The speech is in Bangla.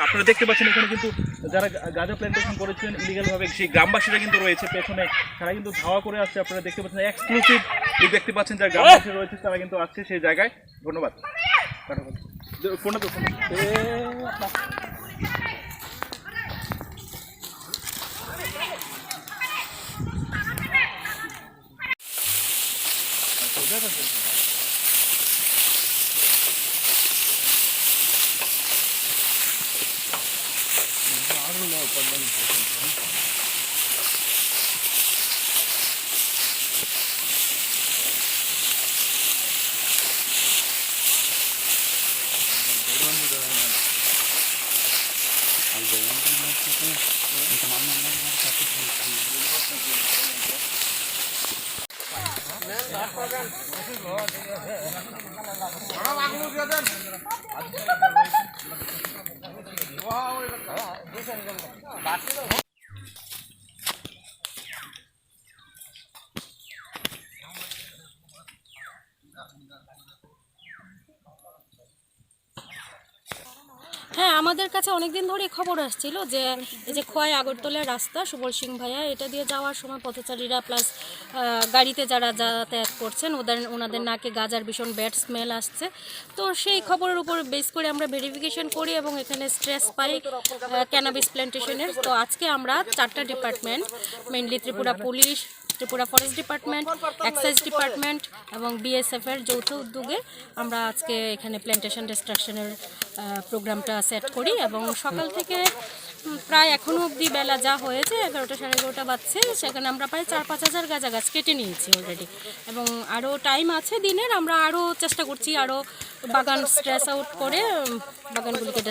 আপনারা দেখতে পাচ্ছেন এখানে কিন্তু যারা গাঁজা প্ল্যান্টেশন করেছেন ইলিগালভাবে সেই গ্রামবাসীরা কিন্তু রয়েছে পেছনে, তারা কিন্তু ধাওয়া করে আসছে। আপনারা দেখতে পাচ্ছেন এক্সক্লুসিভ দেখতে পাচ্ছেন যারা গ্রামবাসী রয়েছে তারা কিন্তু আসছে সেই জায়গায়। ধন্যবাদ। ফোনে তো হ্যাঁ, আমাদের কাছে অনেক দিন ধরেই খবর আসছিল যে এই যে খোয়াই আগরতলার রাস্তা সুবল সিং ভাইয়া, এটা দিয়ে যাওয়ার সময় পথচারীরা প্লাস গাড়িতে যারা যাতায়াত করছেন ওনাদের নাকে গাজার ভীষণ ব্যাড স্মেল আসছে। তো সেই খবরের উপর বেস করে আমরা ভেরিফিকেশন করি এবং এখানে স্ট্রেস পাই ক্যানাবিস প্ল্যান্টেশনের। তো আজকে আমরা 4টা department, mainly Tripura police, Tripura forest department, excise department এবং বিএসএফের যৌথ উদ্যোগে আমরা আজকে এখানে প্ল্যান্টেশন ডিস্ট্রাকশনের প্রোগ্রামটা সেট করি এবং সকাল থেকে প্রায় এখনও অবধি বেলা যা হয়েছে 11টা সাড়ে 11টা বাজছে, সেখানে আমরা প্রায় 4-5 হাজার গাঁজা গাছ কেটে নিয়েছি অলরেডি এবং আরও টাইম আছে দিনের। আমরা আরও চেষ্টা করছি আরও বাগান স্ট্রেস আউট করে বাগানগুলিকে